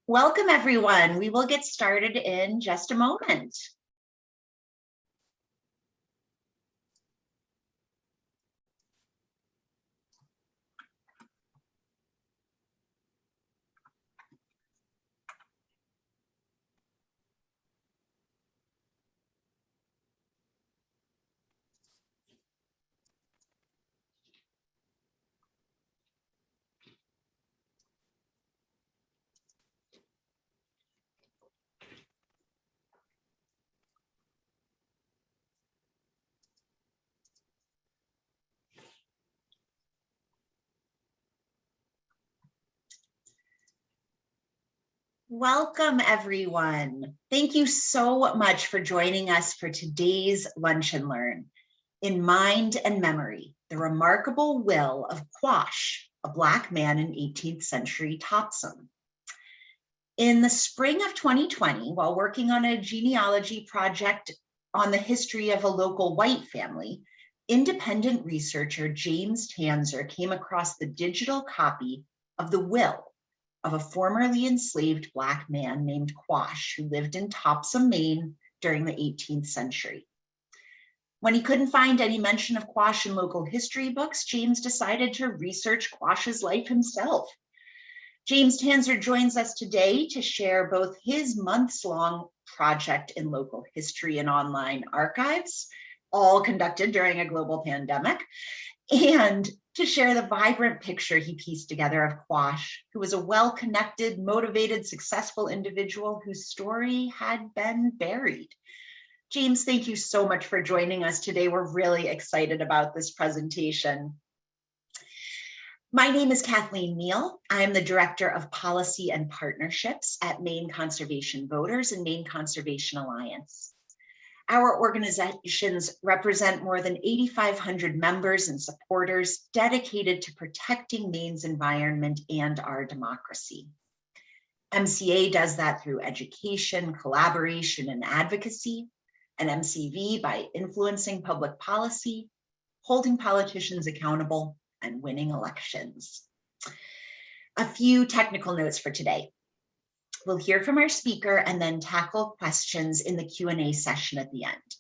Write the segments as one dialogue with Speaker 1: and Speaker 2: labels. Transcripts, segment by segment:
Speaker 1: Welcome, everyone. We will get started in just a moment. Welcome, everyone. Thank you so much for joining us for today's Lunch and Learn. In Mind and Memory, the remarkable Will of Quash, a Black man in 18th century Topsham. In the spring of 2020, while working on a genealogy project on the history of a local white family, independent researcher James Tanzer came across the digital copy of the will of a formerly enslaved Black man named Quash, who lived in Topsham, Maine during the 18th century. When he couldn't find any mention of Quash in local history books, James decided to research Quash's life himself. James Tanzer joins us today to share both his months-long project in local history and online archives, all conducted during a global pandemic, and to share the vibrant picture he pieced together of Quash, who was a well-connected, motivated, successful individual whose story had been buried. James, thank you so much for joining us today. We're really excited about this presentation. My name is Kathleen Neal. I'm the Director of Policy and Partnerships at Maine Conservation Voters and Maine Conservation Alliance. Our organizations represent more than 8,500 members and supporters dedicated to protecting Maine's environment and our democracy. MCA does that through education, collaboration, and advocacy, and MCV by influencing public policy, holding politicians accountable, and winning elections. A few technical notes for today. We'll hear from our speaker and then tackle questions in the Q&A session at the end.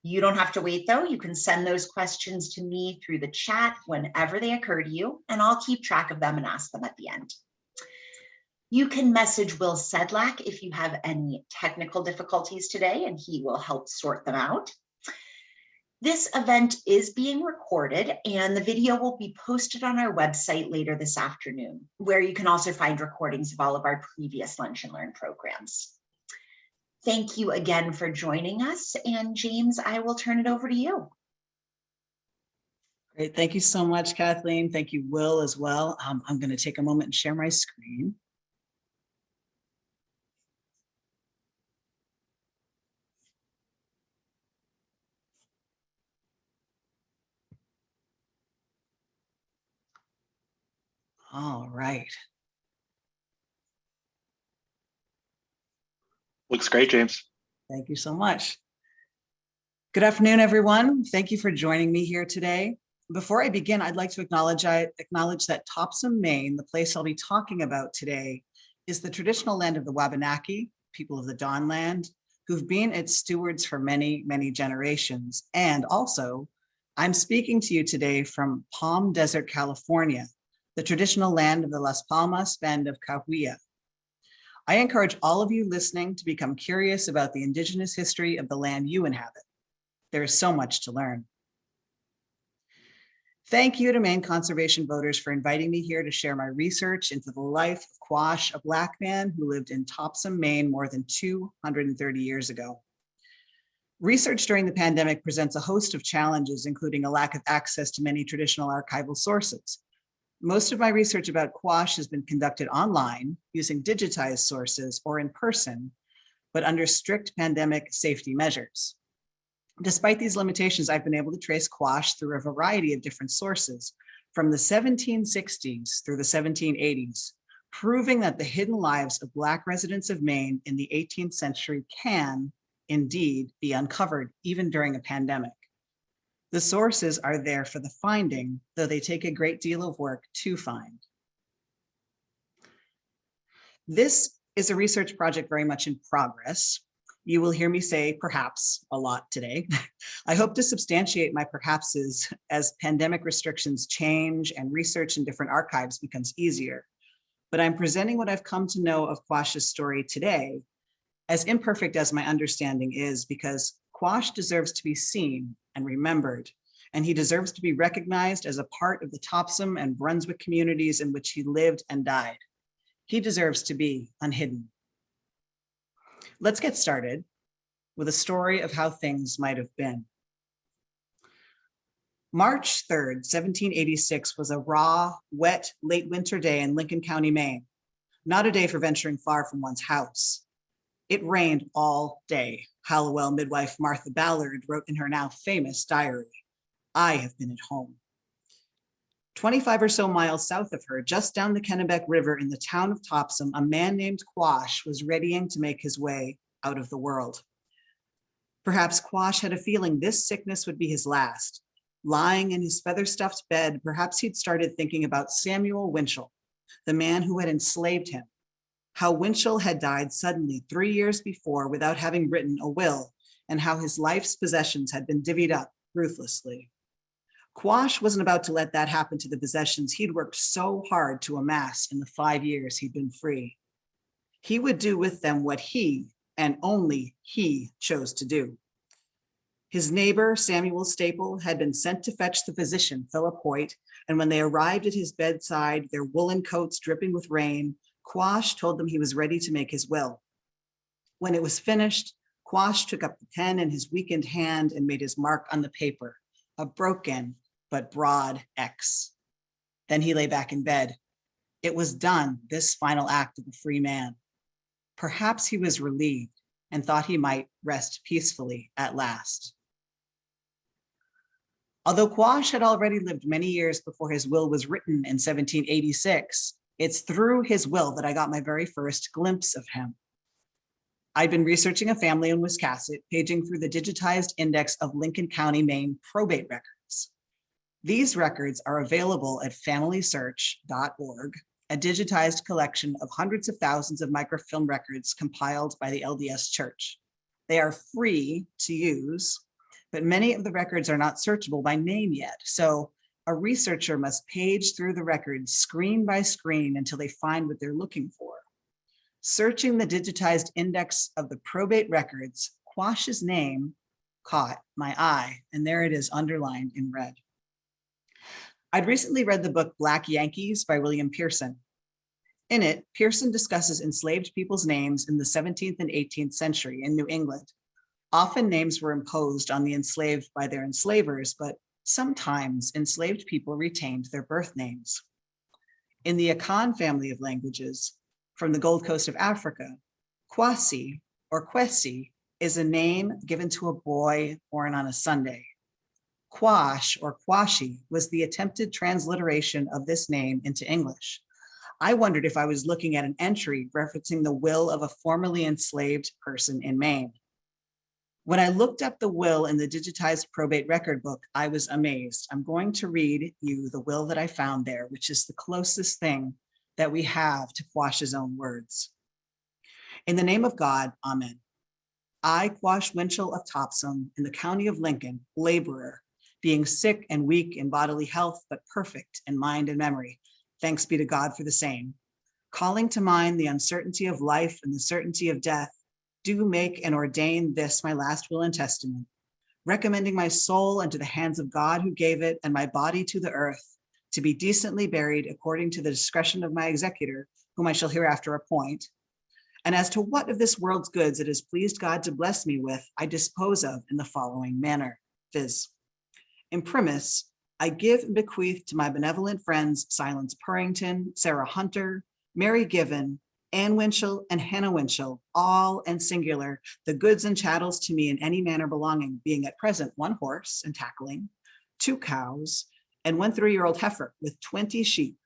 Speaker 1: You don't have to wait though. You can send those questions to me through the chat whenever they occur to you, and I'll keep track of them and ask them at the end. You can message Will Sedlak if you have any technical difficulties today, and he will help sort them out. This event is being recorded, and the video will be posted on our website later this afternoon, where you can also find recordings of all of our previous Lunch and Learn programs. Thank you again for joining us, and James, I will turn it over to you.
Speaker 2: Great, thank you so much, Kathleen. Thank you, Will, as well. I'm going to take a moment and share my screen. All right.
Speaker 3: Looks great, James.
Speaker 2: Thank you so much. Good afternoon, everyone. Thank you for joining me here today. Before I begin, I'd like to acknowledge that Topsham, Maine, the place I'll be talking about today, is the traditional land of the Wabanaki, people of the Dawnland, who've been its stewards for many, many generations. And also, I'm speaking to you today from Palm Desert, California, the traditional land of the Las Palmas Band of Cahuilla. I encourage all of you listening to become curious about the indigenous history of the land you inhabit. There is so much to learn. Thank you to Maine Conservation Voters for inviting me here to share my research into the life of Quash, a Black man who lived in Topsham, Maine more than 230 years ago. Research during the pandemic presents a host of challenges, including a lack of access to many traditional archival sources. Most of my research about Quash has been conducted online using digitized sources or in person, but under strict pandemic safety measures. Despite these limitations, I've been able to trace Quash through a variety of different sources from the 1760s through the 1780s, proving that the hidden lives of Black residents of Maine in the 18th century can indeed be uncovered even during a pandemic. The sources are there for the finding, though they take a great deal of work to find. This is a research project very much in progress. You will hear me say perhaps a lot today. I hope to substantiate my perhapses as pandemic restrictions change and research in different archives becomes easier. But I'm presenting what I've come to know of Quash's story today, as imperfect as my understanding is, because Quash deserves to be seen and remembered, and he deserves to be recognized as a part of the Topsham and Brunswick communities in which he lived and died. He deserves to be unhidden. Let's get started with a story of how things might have been. March 3rd, 1786 was a raw, wet, late winter day in Lincoln County, Maine. Not a day for venturing far from one's house. It rained all day. Hallowell midwife Martha Ballard wrote in her now famous diary, "I have been at home." 25 or so miles south of her, just down the Kennebec River in the town of Topsham, a man named Quash was readying to make his way out of the world. Perhaps Quash had a feeling this sickness would be his last. Lying in his feather-stuffed bed, perhaps he'd started thinking about Samuel Winchell, the man who had enslaved him, how Winchell had died suddenly 3 years before without having written a will, and how his life's possessions had been divvied up ruthlessly. Quash wasn't about to let that happen to the possessions he'd worked so hard to amass in the 5 years he'd been free. He would do with them what he, and only he, chose to do. His neighbor, Samuel Staple, had been sent to fetch the physician, Philip Hoyt, and when they arrived at his bedside, their woolen coats dripping with rain, Quash told them he was ready to make his will. When it was finished, Quash took up the pen in his weakened hand and made his mark on the paper, a broken but broad X. Then he lay back in bed. It was done, this final act of a free man. Perhaps he was relieved and thought he might rest peacefully at last. Although Quash had already lived many years before his will was written in 1786, it's through his will that I got my very first glimpse of him. I'd been researching a family in Wiscasset, paging through the digitized index of Lincoln County, Maine probate records. These records are available at familysearch.org, a digitized collection of hundreds of thousands of microfilm records compiled by the LDS Church. They are free to use, but many of the records are not searchable by name yet, so a researcher must page through the records screen by screen until they find what they're looking for. Searching the digitized index of the probate records, Quash's name caught my eye, and there it is underlined in red. I'd recently read the book Black Yankees by William Pearson. In it, Pearson discusses enslaved people's names in the 17th and 18th century in New England. Often names were imposed on the enslaved by their enslavers, but sometimes enslaved people retained their birth names. In the Akan family of languages, from the Gold Coast of Africa, Kwasi or Kwesi is a name given to a boy born on a Sunday. Quash or Quashi was the attempted transliteration of this name into English. I wondered if I was looking at an entry referencing the will of a formerly enslaved person in Maine. When I looked up the will in the digitized probate record book, I was amazed. I'm going to read you the will that I found there, which is the closest thing that we have to Quash's own words. In the name of God, amen. I, Quash Winchell of Topsham, in the county of Lincoln, laborer, being sick and weak in bodily health, but perfect in mind and memory, thanks be to God for the same, calling to mind the uncertainty of life and the certainty of death, do make and ordain this my last will and testament, recommending my soul unto the hands of God who gave it, and my body to the earth, to be decently buried according to the discretion of my executor, whom I shall hereafter appoint. And as to what of this world's goods it has pleased God to bless me with, I dispose of in the following manner, viz. Imprimis, I give and bequeath to my benevolent friends, Silence Purrington, Sarah Hunter, Mary Given, Anne Winchell, and Hannah Winchell, all and singular, the goods and chattels to me in any manner belonging, being at present 1 horse and tackling, 2 cows, and 1 3-year-old heifer with 20 sheep,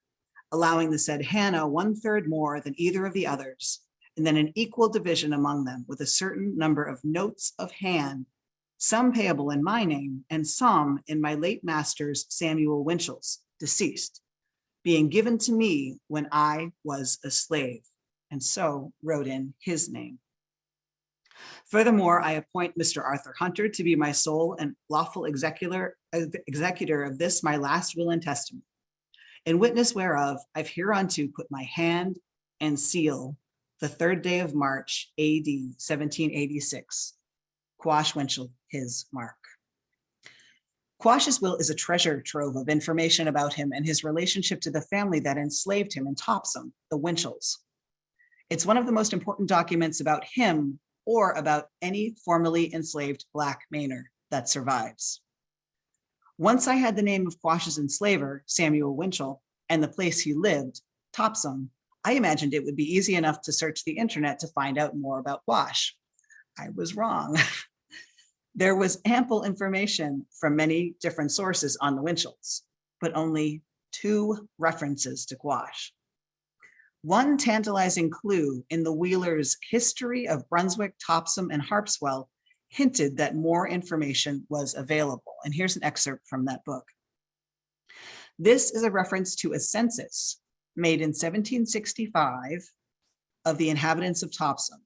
Speaker 2: allowing the said Hannah 1/3 more than either of the others, and then an equal division among them with a certain number of notes of hand, some payable in my name, and some in my late master's Samuel Winchell's, deceased, being given to me when I was a slave. and so wrote in his name. Furthermore, I appoint Mr. Arthur Hunter to be my sole and lawful executor of this, my last will and testament. In witness whereof, I've hereunto put my hand and seal the 3rd day of March, AD 1786. Quash Winchell, his mark. Quash's will is a treasure trove of information about him and his relationship to the family that enslaved him in Topsham, the Winchells. It's one of the most important documents about him or about any formerly enslaved Black Mainer that survives. Once I had the name of Quash's enslaver, Samuel Winchell, and the place he lived, Topsham, I imagined it would be easy enough to search the internet to find out more about Quash. I was wrong. There was ample information from many different sources on the Winchells, but only 2 references to Quash. One tantalizing clue in the Wheelers' History of Brunswick, Topsham, and Harpswell hinted that more information was available. And here's an excerpt from that book. This is a reference to a census made in 1765 of the inhabitants of Topsham.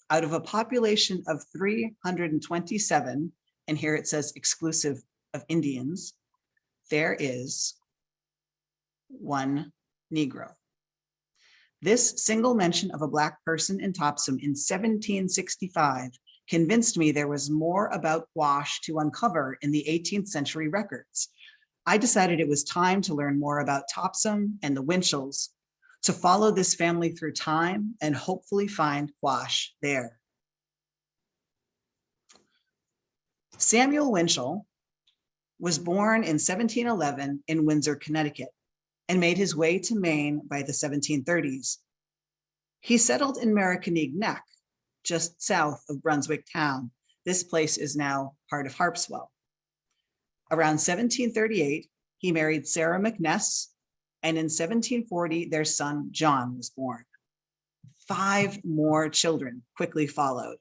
Speaker 2: Out of a population of 327, and here it says exclusive of Indians, there is 1 Negro. This single mention of a Black person in Topsham in 1765 convinced me there was more about Quash to uncover in the 18th century records. I decided it was time to learn more about Topsham and the Winchells, to follow this family through time and hopefully find Quash there. Samuel Winchell was born in 1711 in Windsor, Connecticut, and made his way to Maine by the 1730s. He settled in Merricaneag Neck, just south of Brunswick town. This place is now part of Harpswell. Around 1738, he married Sarah McNess, and in 1740, their son John was born. 5 more children quickly followed: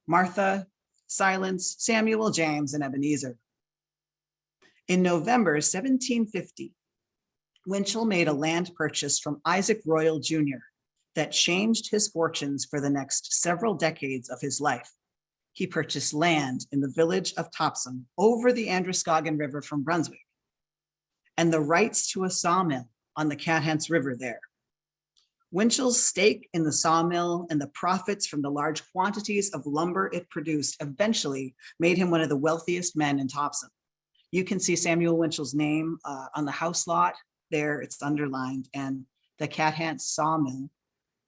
Speaker 2: Martha, Silence, Samuel, James, and Ebenezer. In November 1750, Winchell made a land purchase from Isaac Royal Jr. that changed his fortunes for the next several decades of his life. He purchased land in the village of Topsham over the Androscoggin River from Brunswick, and the rights to a sawmill on the Cathants River there. Winchell's stake in the sawmill and the profits from the large quantities of lumber it produced eventually made him one of the wealthiest men in Topsham. You can see Samuel Winchell's name on the house lot there, it's underlined, and the Cathants sawmill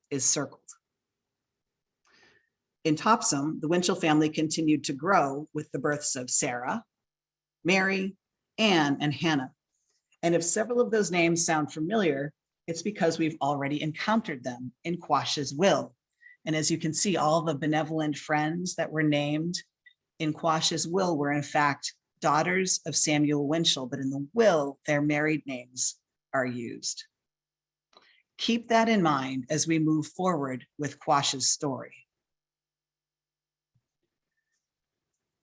Speaker 2: is circled. In Topsham, the Winchell family continued to grow with the births of Sarah, Mary, Anne, and Hannah. And if several of those names sound familiar, it's because we've already encountered them in Quash's will. And as you can see, all the benevolent friends that were named in Quash's will were in fact daughters of Samuel Winchell, but in the will, their married names are used. Keep that in mind as we move forward with Quash's story.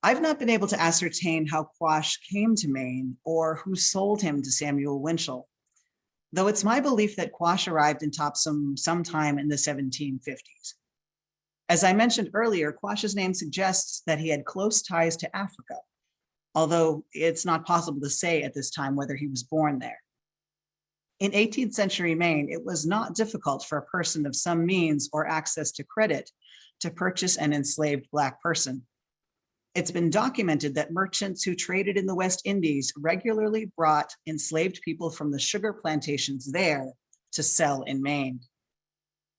Speaker 2: I've not been able to ascertain how Quash came to Maine or who sold him to Samuel Winchell, though it's my belief that Quash arrived in Topsham sometime in the 1750s. As I mentioned earlier, Quash's name suggests that he had close ties to Africa, although it's not possible to say at this time whether he was born there. In 18th century Maine, it was not difficult for a person of some means or access to credit to purchase an enslaved Black person. It's been documented that merchants who traded in the West Indies regularly brought enslaved people from the sugar plantations there to sell in Maine.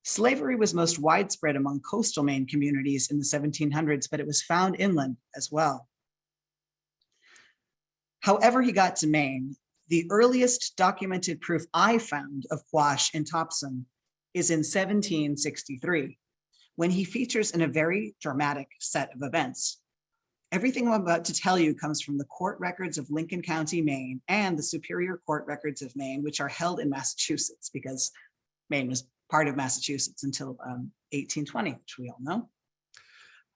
Speaker 2: Slavery was most widespread among coastal Maine communities in the 1700s, but it was found inland as well. However he got to Maine, the earliest documented proof I found of Quash in Topsham is in 1763, when he features in a very dramatic set of events. Everything I'm about to tell you comes from the court records of Lincoln County, Maine, and the Superior Court records of Maine, which are held in Massachusetts because Maine was part of Massachusetts until 1820, which we all know.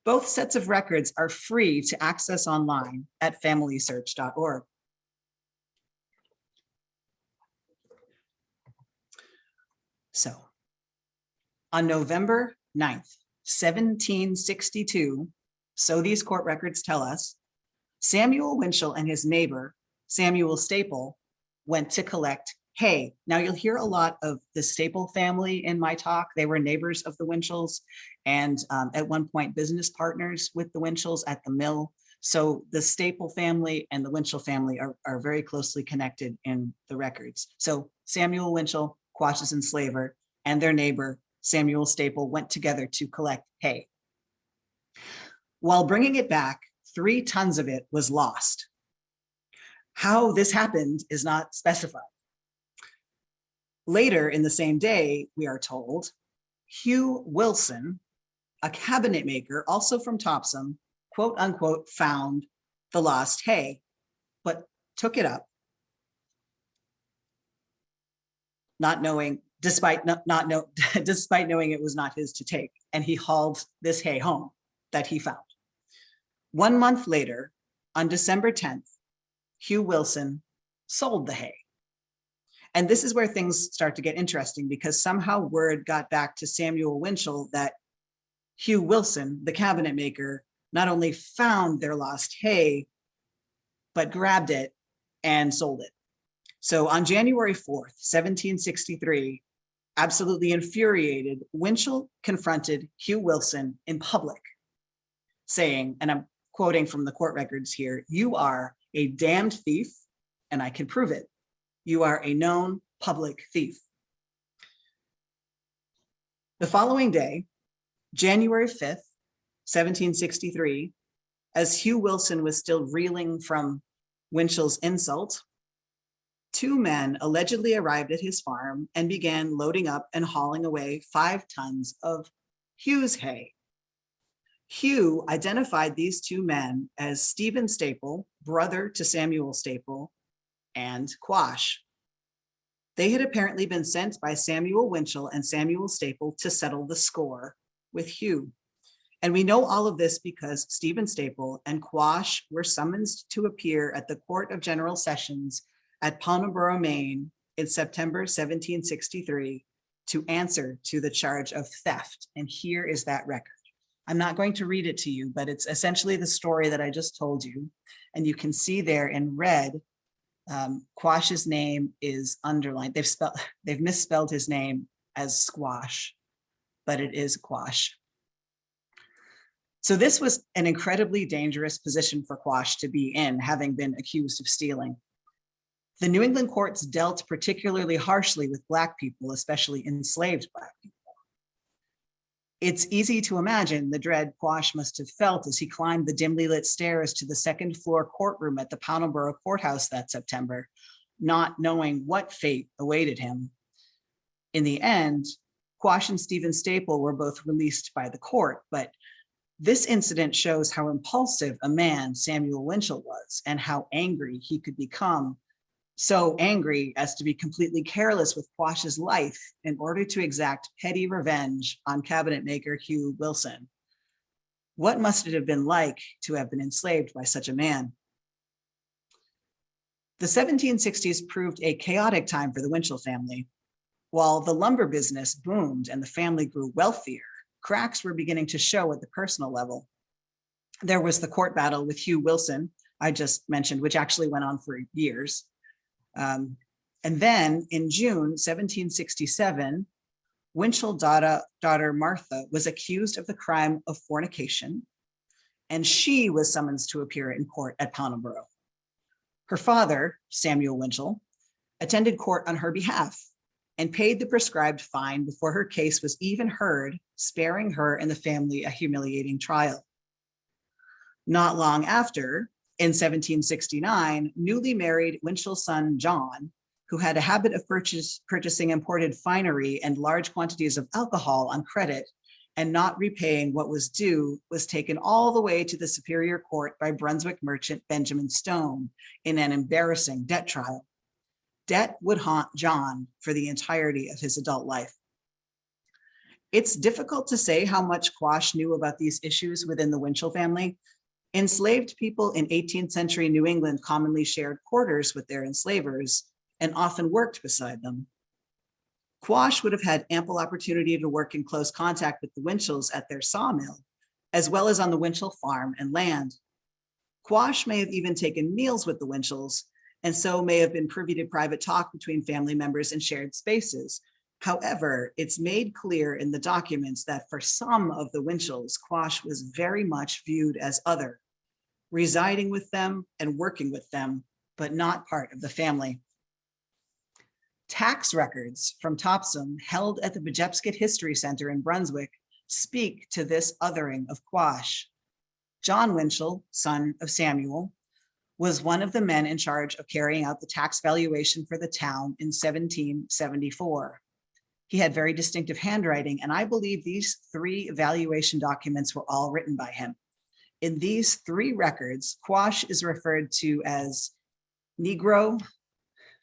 Speaker 2: Both sets of records are free to access online at familysearch.org. So, On November 9th, 1762, so these court records tell us, Samuel Winchell and his neighbor, Samuel Staple, went to collect hay. Now you'll hear a lot of the Staple family in my talk. They were neighbors of the Winchells and at one point business partners with the Winchells at the mill. So the Staple family and the Winchell family are very closely connected in the records. So Samuel Winchell, Quash's enslaver, and their neighbor, Samuel Staple, went together to collect hay. While bringing it back, 3 tons of it was lost. How this happened is not specified. Later in the same day, we are told, Hugh Wilson, a cabinet maker, also from Topsham, quote unquote, found the lost hay, but took it up, not knowing, despite knowing it was not his to take, and he hauled this hay home that he found. 1 month later, on December 10th, Hugh Wilson sold the hay. And this is where things start to get interesting, because somehow word got back to Samuel Winchell that Hugh Wilson, the cabinet maker, not only found their lost hay, but grabbed it and sold it. So on January 4th, 1763, absolutely infuriated, Winchell confronted Hugh Wilson in public, saying, and I'm quoting from the court records here, "You are a damned thief, and I can prove it. You are a known public thief." The following day, January 5th, 1763, as Hugh Wilson was still reeling from Winchell's insult, 2 men allegedly arrived at his farm and began loading up and hauling away 5 tons of Hugh's hay. Hugh identified these 2 men as Stephen Staple, brother to Samuel Staple, and Quash. They had apparently been sent by Samuel Winchell and Samuel Staple to settle the score with Hugh. And we know all of this because Stephen Staple and Quash were summoned to appear at the Court of General Sessions at Pownalborough, Maine in September 1763 to answer to the charge of theft. And here is that record. I'm not going to read it to you, but it's essentially the story that I just told you. And you can see there in red, Quash's name is underlined. They've misspelled his name as Squash, but it is Quash. So this was an incredibly dangerous position for Quash to be in, having been accused of stealing. The New England courts dealt particularly harshly with Black people, especially enslaved Black people. It's easy to imagine the dread Quash must have felt as he climbed the dimly lit stairs to the 2nd floor courtroom at the Pownalborough Courthouse that September, not knowing what fate awaited him. In the end, Quash and Stephen Staple were both released by the court, but this incident shows how impulsive a man Samuel Winchell was and how angry he could become, so angry as to be completely careless with Quash's life in order to exact petty revenge on cabinet maker Hugh Wilson. What must it have been like to have been enslaved by such a man? The 1760s proved a chaotic time for the Winchell family. While the lumber business boomed and the family grew wealthier, cracks were beginning to show at the personal level. There was the court battle with Hugh Wilson, I just mentioned, which actually went on for years. And then in June 1767, Winchell daughter Martha was accused of the crime of fornication, and she was summoned to appear in court at Pownalborough. Her father, Samuel Winchell, attended court on her behalf and paid the prescribed fine before her case was even heard, sparing her and the family a humiliating trial. Not long after, in 1769, newly married Winchell's son, John, who had a habit of purchasing imported finery and large quantities of alcohol on credit and not repaying what was due, was taken all the way to the Superior Court by Brunswick merchant Benjamin Stone in an embarrassing debt trial. Debt would haunt John for the entirety of his adult life. It's difficult to say how much Quash knew about these issues within the Winchell family. Enslaved people in 18th century New England commonly shared quarters with their enslavers and often worked beside them. Quash would have had ample opportunity to work in close contact with the Winchells at their sawmill, as well as on the Winchell farm and land. Quash may have even taken meals with the Winchells, and so may have been privy to private talk between family members in shared spaces. However, it's made clear in the documents that for some of the Winchells, Quash was very much viewed as other, residing with them and working with them, but not part of the family. Tax records from Topsham held at the Bejepscot History Center in Brunswick speak to this othering of Quash. John Winchell, son of Samuel, was one of the men in charge of carrying out the tax valuation for the town in 1774. He had very distinctive handwriting, and I believe these 3 valuation documents were all written by him. In these 3 records, Quash is referred to as Negro,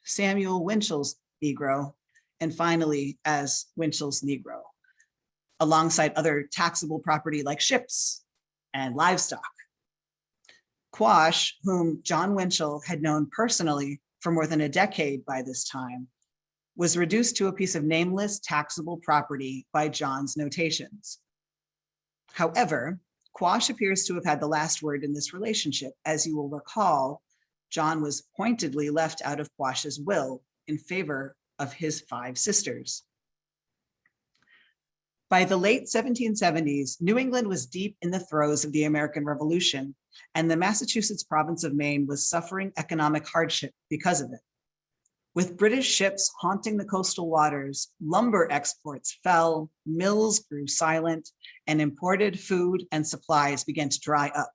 Speaker 2: Samuel Winchell's Negro, and finally as Winchell's Negro, alongside other taxable property like ships and livestock. Quash, whom John Winchell had known personally for more than a decade by this time, was reduced to a piece of nameless taxable property by John's notations. However, Quash appears to have had the last word in this relationship. As you will recall, John was pointedly left out of Quash's will in favor of his 5 sisters. By the late 1770s, New England was deep in the throes of the American Revolution, and the Massachusetts province of Maine was suffering economic hardship because of it. With British ships haunting the coastal waters, lumber exports fell, mills grew silent, and imported food and supplies began to dry up.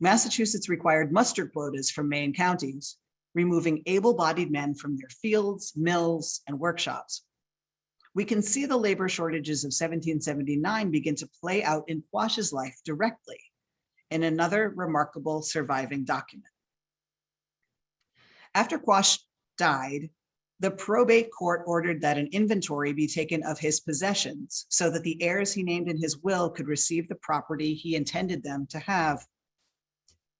Speaker 2: Massachusetts required muster quotas from Maine counties, removing able-bodied men from their fields, mills, and workshops. We can see the labor shortages of 1779 begin to play out in Quash's life directly in another remarkable surviving document. After Quash died, the probate court ordered that an inventory be taken of his possessions so that the heirs he named in his will could receive the property he intended them to have.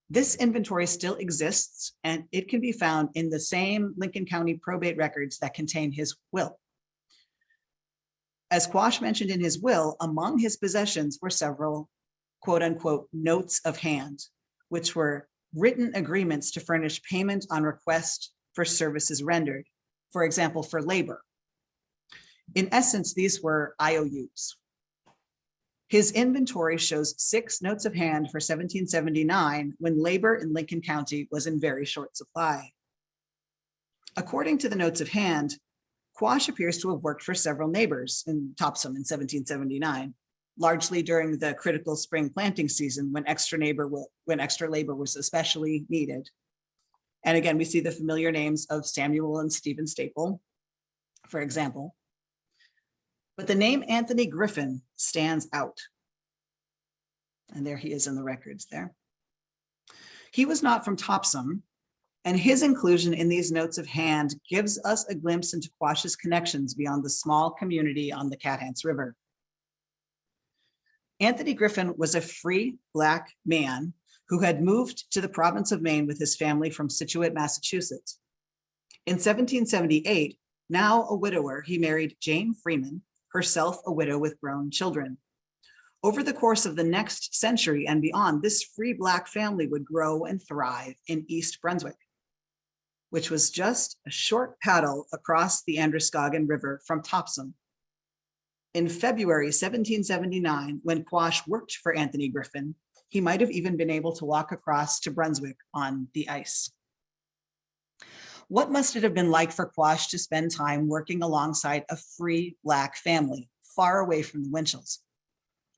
Speaker 2: This inventory still exists, and it can be found in the same Lincoln County probate records that contain his will. As Quash mentioned in his will, among his possessions were several quote unquote notes of hand, which were written agreements to furnish payment on request for services rendered, for example, for labor. In essence, these were IOUs. His inventory shows 6 notes of hand for 1779 when labor in Lincoln County was in very short supply. According to the notes of hand, Quash appears to have worked for several neighbors in Topsham in 1779, largely during the critical spring planting season when extra labor was especially needed. And again, we see the familiar names of Samuel and Stephen Staple, for example. But the name Anthony Griffin stands out. And there he is in the records there. He was not from Topsham, and his inclusion in these notes of hand gives us a glimpse into Quash's connections beyond the small community on the Cathants River. Anthony Griffin was a free Black man who had moved to the province of Maine with his family from Scituate, Massachusetts. In 1778, now a widower, he married Jane Freeman, herself a widow with grown children. Over the course of the next century and beyond, this free Black family would grow and thrive in East Brunswick, which was just a short paddle across the Androscoggin River from Topsham. In February 1779, when Quash worked for Anthony Griffin, he might have even been able to walk across to Brunswick on the ice. What must it have been like for Quash to spend time working alongside a free Black family, far away from the Winchells?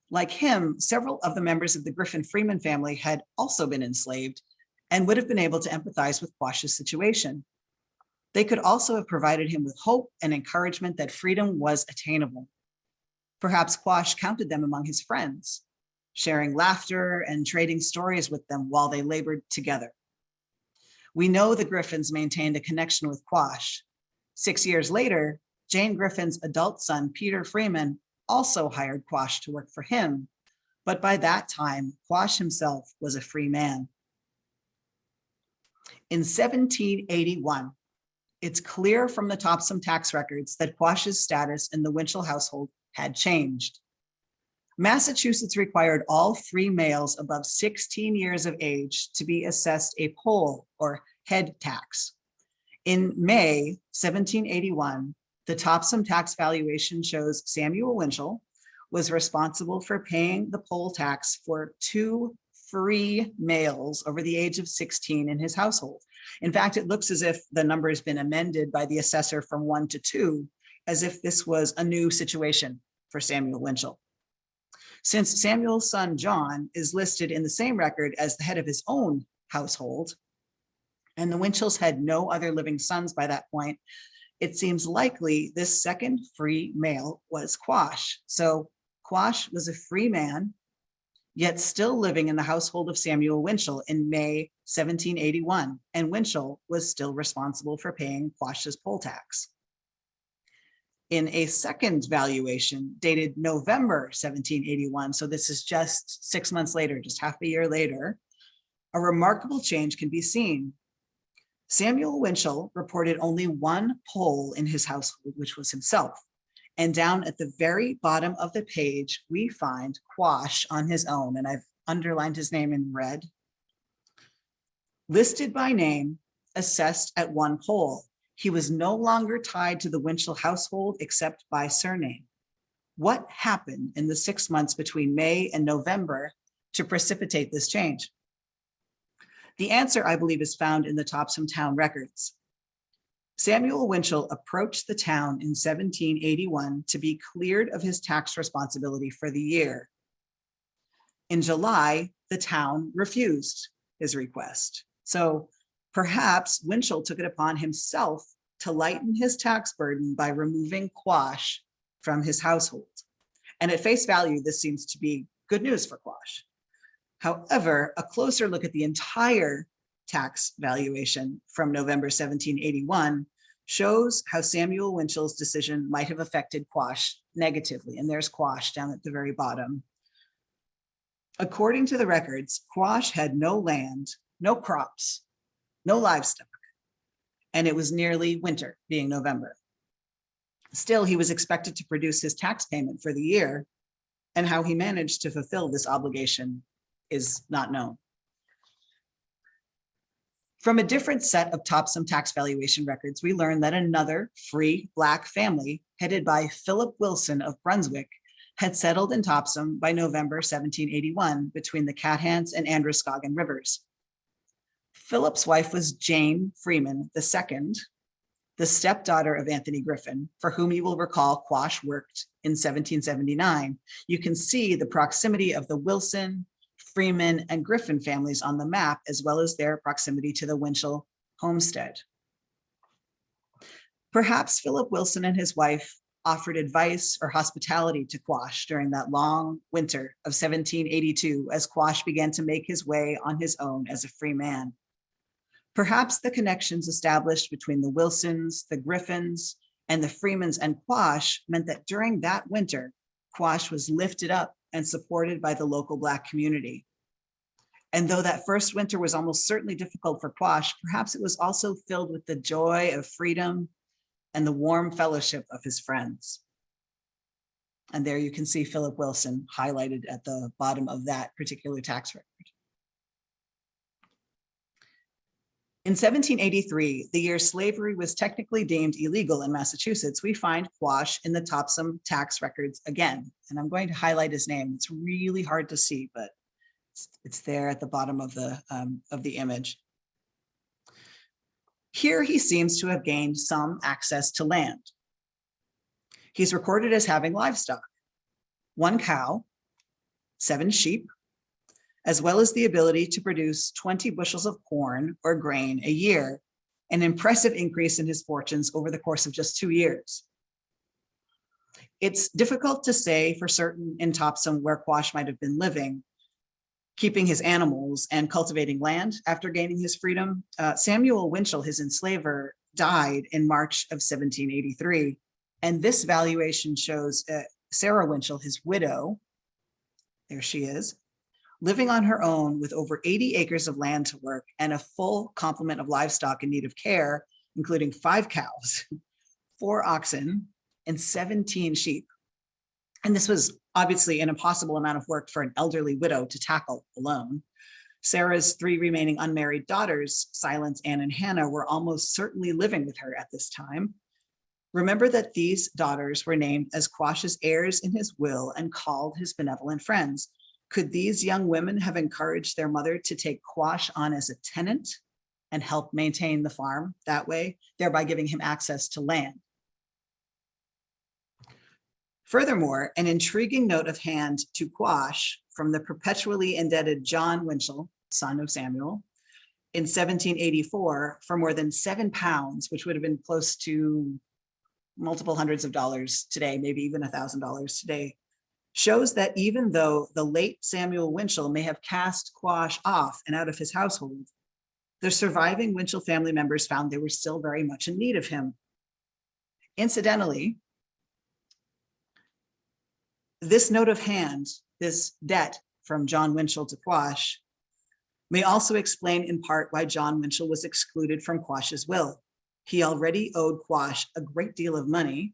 Speaker 2: Like him, several of the members of the Griffin-Freeman family had also been enslaved and would have been able to empathize with Quash's situation. They could also have provided him with hope and encouragement that freedom was attainable. Perhaps Quash counted them among his friends, sharing laughter and trading stories with them while they labored together. We know the Griffins maintained a connection with Quash. 6 years later, Jane Griffin's adult son, Peter Freeman, also hired Quash to work for him, but by that time, Quash himself was a free man. In 1781, It's clear from the Topsham tax records that Quash's status in the Winchell household had changed. Massachusetts required all free males above 16 years of age to be assessed a poll or head tax. In May 1781, the Topsham tax valuation shows Samuel Winchell was responsible for paying the poll tax for 2 free males over the age of 16 in his household. In fact, it looks as if the number has been amended by the assessor from 1 to 2, as if this was a new situation for Samuel Winchell. Since Samuel's son John is listed in the same record as the head of his own household, and the Winchells had no other living sons by that point, it seems likely this second free male was Quash. So Quash was a free man, yet still living in the household of Samuel Winchell in May 1781, and Winchell was still responsible for paying Quash's poll tax. In a second valuation dated November 1781, so this is just 6 months later, just half a year later, a remarkable change can be seen. Samuel Winchell reported only 1 poll in his household, which was himself. And down at the very bottom of the page, we find Quash on his own, and I've underlined his name in red. Listed by name, assessed at 1 poll. He was no longer tied to the Winchell household except by surname. What happened in the 6 months between May and November to precipitate this change? The answer, I believe, is found in the Topsham town records. Samuel Winchell approached the town in 1781 to be cleared of his tax responsibility for the year. In July, the town refused his request. So perhaps Winchell took it upon himself to lighten his tax burden by removing Quash from his household. And at face value, this seems to be good news for Quash. However, a closer look at the entire tax valuation from November 1781 shows how Samuel Winchell's decision might have affected Quash negatively. And there's Quash down at the very bottom. According to the records, Quash had no land, no crops, no livestock, and it was nearly winter, being November. Still, he was expected to produce his tax payment for the year, and how he managed to fulfill this obligation is not known. From a different set of Topsham tax valuation records, we learn that another free Black family, headed by Philip Wilson of Brunswick, had settled in Topsham by November 1781 between the Cathans and Androscoggin rivers. Philip's wife was Jane Freeman II, the stepdaughter of Anthony Griffin, for whom you will recall Quash worked in 1779. You can see the proximity of the Wilson, Freeman, and Griffin families on the map, as well as their proximity to the Winchell homestead. Perhaps Philip Wilson and his wife offered advice or hospitality to Quash during that long winter of 1782 as Quash began to make his way on his own as a free man. Perhaps the connections established between the Wilsons, the Griffins, and the Freemans and Quash meant that during that winter, Quash was lifted up and supported by the local Black community. And though that first winter was almost certainly difficult for Quash, perhaps it was also filled with the joy of freedom and the warm fellowship of his friends. And there you can see Philip Wilson highlighted at the bottom of that particular tax record. In 1783, the year slavery was technically deemed illegal in Massachusetts, we find Quash in the Topsham tax records again. And I'm going to highlight his name. It's really hard to see, but it's there at the bottom of the image. Here he seems to have gained some access to land. He's recorded as having livestock, 1 cow, 7 sheep, as well as the ability to produce 20 bushels of corn or grain a year, an impressive increase in his fortunes over the course of just 2 years. It's difficult to say for certain in Topsham where Quash might have been living, keeping his animals and cultivating land after gaining his freedom. Samuel Winchell, his enslaver, died in March of 1783. And this valuation shows Sarah Winchell, his widow, there she is, living on her own with over 80 acres of land to work and a full complement of livestock in need of care, including 5 cows, 4 oxen, and 17 sheep. And this was obviously an impossible amount of work for an elderly widow to tackle alone. Sarah's 3 remaining unmarried daughters, Silence, Anne, and Hannah, were almost certainly living with her at this time. Remember that these daughters were named as Quash's heirs in his will and called his benevolent friends. Could these young women have encouraged their mother to take Quash on as a tenant and help maintain the farm that way, thereby giving him access to land? Furthermore, an intriguing note of hand to Quash from the perpetually indebted John Winchell, son of Samuel, in 1784 for more than £7, which would have been close to multiple hundreds of dollars today, maybe even $1,000 today, shows that even though the late Samuel Winchell may have cast Quash off and out of his household, the surviving Winchell family members found they were still very much in need of him. Incidentally, this note of hand, this debt from John Winchell to Quash, may also explain in part why John Winchell was excluded from Quash's will. He already owed Quash a great deal of money,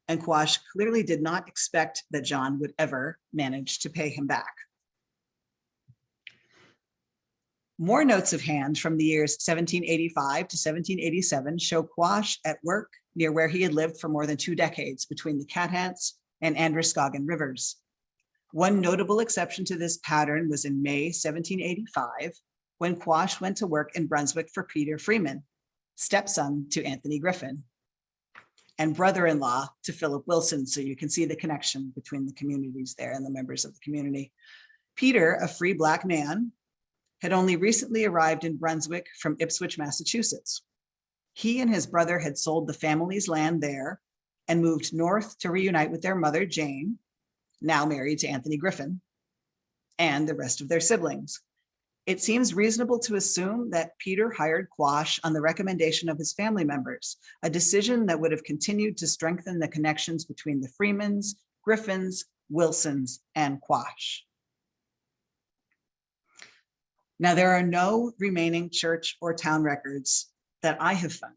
Speaker 2: and Quash clearly did not expect that John would ever manage to pay him back. More notes of hand from the years 1785 to 1787 show Quash at work near where he had lived for more than 2 decades between the Cathants and Androscoggin rivers. One notable exception to this pattern was in May 1785, when Quash went to work in Brunswick for Peter Freeman, stepson to Anthony Griffin, and brother-in-law to Philip Wilson. So you can see the connection between the communities there and the members of the community. Peter, a free Black man, had only recently arrived in Brunswick from Ipswich, Massachusetts. He and his brother had sold the family's land there and moved north to reunite with their mother, Jane, now married to Anthony Griffin, and the rest of their siblings. It seems reasonable to assume that Peter hired Quash on the recommendation of his family members, a decision that would have continued to strengthen the connections between the Freemans, Griffins, Wilsons, and Quash. Now, there are no remaining church or town records that I have found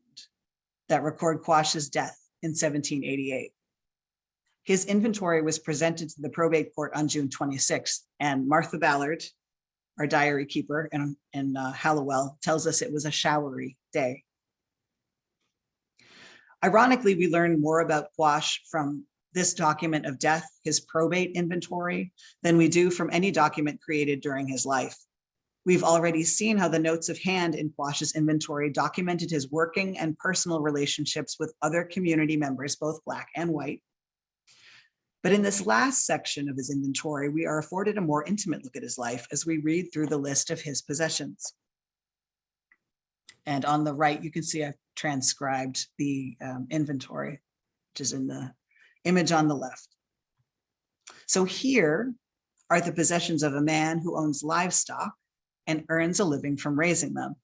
Speaker 2: that record Quash's death in 1788. His inventory was presented to the probate court on June 26th, and Martha Ballard, our diary keeper in Hallowell, tells us it was a showery day. Ironically, we learn more about Quash from this document of death, his probate inventory, than we do from any document created during his life. We've already seen how the notes of hand in Quash's inventory documented his working and personal relationships with other community members, both Black and white. But in this last section of his inventory, we are afforded a more intimate look at his life as we read through the list of his possessions. And on the right, you can see I've transcribed the inventory, which is in the image on the left. So here are the possessions of a man who owns livestock and earns a living from raising them.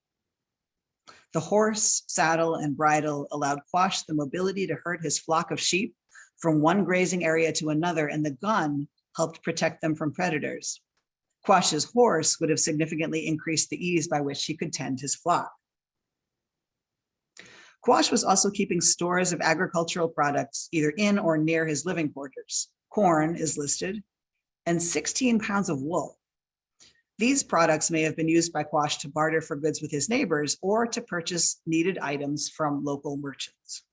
Speaker 2: The horse, saddle, and bridle allowed Quash the mobility to herd his flock of sheep from one grazing area to another, and the gun helped protect them from predators. Quash's horse would have significantly increased the ease by which he could tend his flock. Quash was also keeping stores of agricultural products either in or near his living quarters. Corn is listed, and 16 pounds of wool. These products may have been used by Quash to barter for goods with his neighbors or to purchase needed items from local merchants.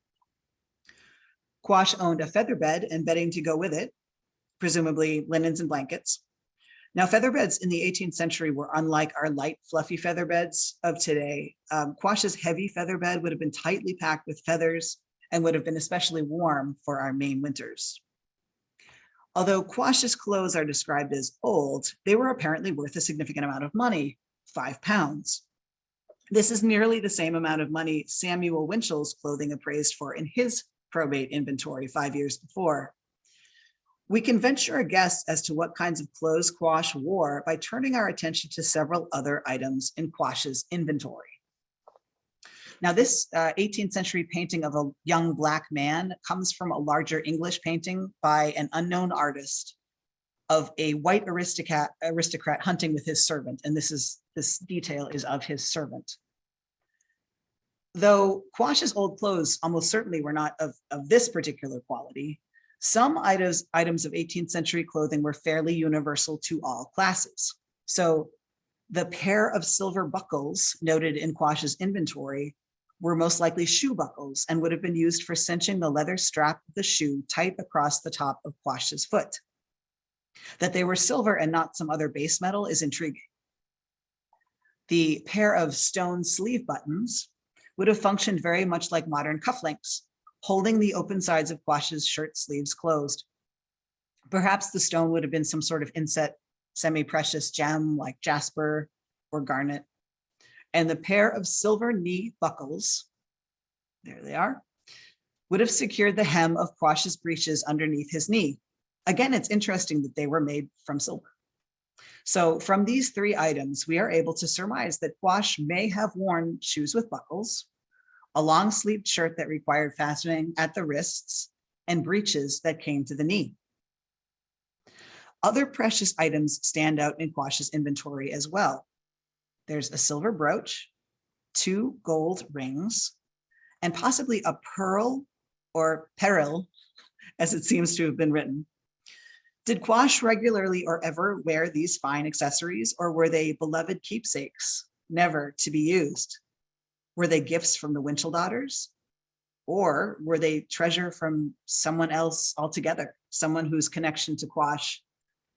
Speaker 2: Quash owned a feather bed and bedding to go with it, presumably linens and blankets. Now, feather beds in the 18th century were unlike our light, fluffy feather beds of today. Quash's heavy feather bed would have been tightly packed with feathers and would have been especially warm for our Maine winters. Although Quash's clothes are described as old, they were apparently worth a significant amount of money, £5. This is nearly the same amount of money Samuel Winchell's clothing appraised for in his probate inventory 5 years before. We can venture a guess as to what kinds of clothes Quash wore by turning our attention to several other items in Quash's inventory. Now, this 18th century painting of a young Black man comes from a larger English painting by an unknown artist of a white aristocrat hunting with his servant. And this detail is of his servant. Though Quash's old clothes almost certainly were not of this particular quality, some items of 18th century clothing were fairly universal to all classes. So the pair of silver buckles noted in Quash's inventory were most likely shoe buckles and would have been used for cinching the leather strap of the shoe tight across the top of Quash's foot. That they were silver and not some other base metal is intriguing. The pair of stone sleeve buttons would have functioned very much like modern cufflinks, holding the open sides of Quash's shirt sleeves closed. Perhaps the stone would have been some sort of inset semi-precious gem like jasper or garnet. And the pair of silver knee buckles, there they are, would have secured the hem of Quash's breeches underneath his knee. Again, it's interesting that they were made from silver. So from these three items, we are able to surmise that Quash may have worn shoes with buckles, a long-sleeved shirt that required fastening at the wrists, and breeches that came to the knee. Other precious items stand out in Quash's inventory as well. There's a silver brooch, 2 gold rings, and possibly a pearl or peril, as it seems to have been written. Did Quash regularly or ever wear these fine accessories, or were they beloved keepsakes, never to be used? Were they gifts from the Winchell daughters? Or were they treasure from someone else altogether, someone whose connection to Quash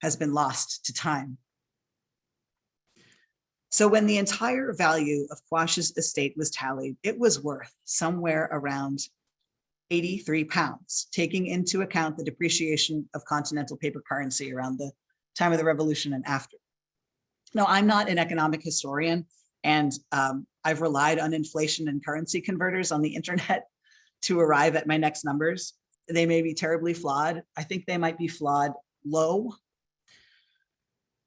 Speaker 2: has been lost to time? So when the entire value of Quash's estate was tallied, it was worth somewhere around 83 pounds, taking into account the depreciation of continental paper currency around the time of the Revolution and after. Now, I'm not an economic historian, and I've relied on inflation and currency converters on the internet to arrive at my next numbers. They may be terribly flawed. I think they might be flawed low.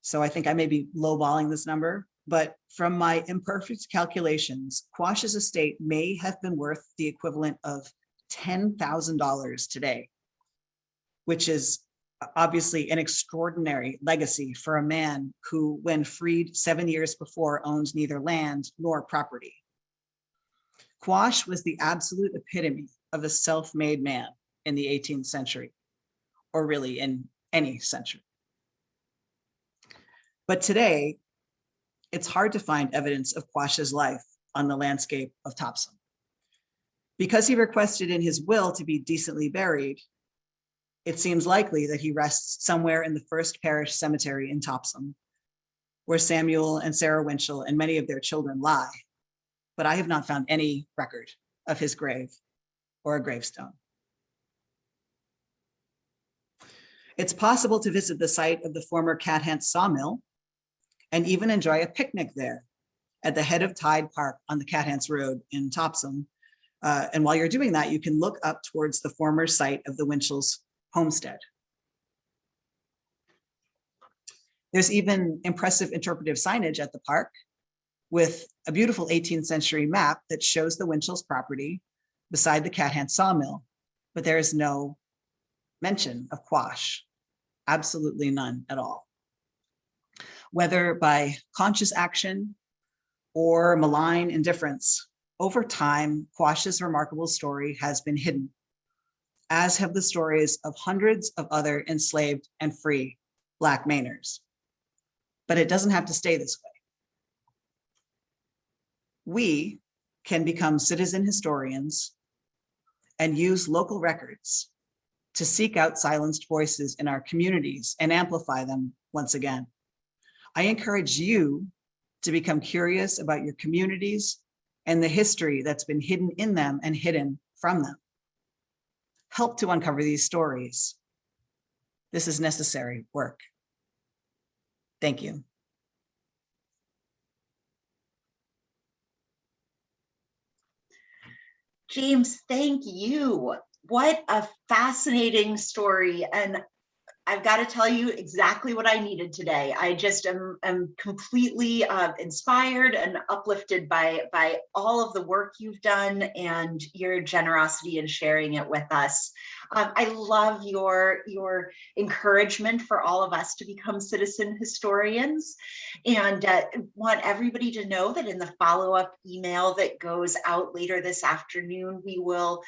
Speaker 2: So I think I may be lowballing this number, but from my imperfect calculations, Quash's estate may have been worth the equivalent of $10,000 today, which is obviously an extraordinary legacy for a man who, when freed 7 years before, owned neither land nor property. Quash was the absolute epitome of a self-made man in the 18th century, or really in any century. But today, it's hard to find evidence of Quash's life on the landscape of Topsham. Because he requested in his will to be decently buried, it seems likely that he rests somewhere in the First Parish Cemetery in Topsham, where Samuel and Sarah Winchell and many of their children lie. But I have not found any record of his grave or a gravestone. It's possible to visit the site of the former Cat Hant sawmill and even enjoy a picnic there at the head of Tide Park on the Cat Hants Road in Topsham. And while you're doing that, you can look up towards the former site of the Winchell's homestead. There's even impressive interpretive signage at the park with a beautiful 18th century map that shows the Winchell's property beside the Cat Hant sawmill, but there is no mention of Quash, absolutely none at all. Whether by conscious action or malign indifference, over time, Quash's remarkable story has been hidden, as have the stories of hundreds of other enslaved and free Black Mainers. But it doesn't have to stay this way. We can become citizen historians and use local records to seek out silenced voices in our communities and amplify them once again. I encourage you to become curious about your communities and the history that's been hidden in them and hidden from them. Help to uncover these stories. This is necessary work. Thank you.
Speaker 1: James, thank you. What a fascinating story. And I've got to tell you exactly what I needed today. I just am completely inspired and uplifted by all of the work you've done and your generosity in sharing it with us. I love your encouragement for all of us to become citizen historians, and want everybody to know that in the follow-up email that goes out later this afternoon, we'll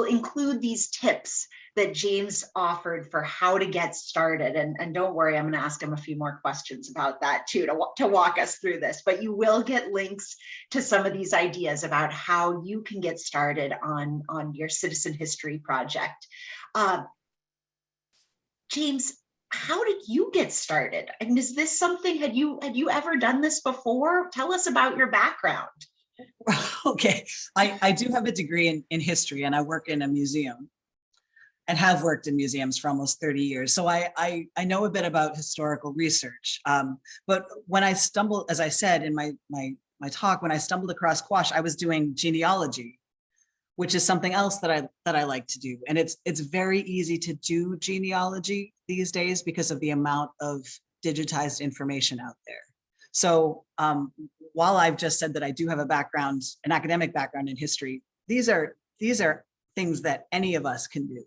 Speaker 1: include these tips that James offered for how to get started. And don't worry, I'm going to ask him a few more questions about that too, to walk us through this. But you will get links to some of these ideas about how you can get started on your citizen history project. James, how did you get started? And is this something, had you ever done this before? Tell us about your background.
Speaker 2: Okay, I do have a degree in history, and I work in a museum and have worked in museums for almost 30 years. So I know a bit about historical research. But when I stumbled, as I said in my talk, when I stumbled across Quash, I was doing genealogy, which is something else that I like to do. And it's very easy to do genealogy these days because of the amount of digitized information out there. So while I've just said that I do have a background, an academic background in history, these are things that any of us can do.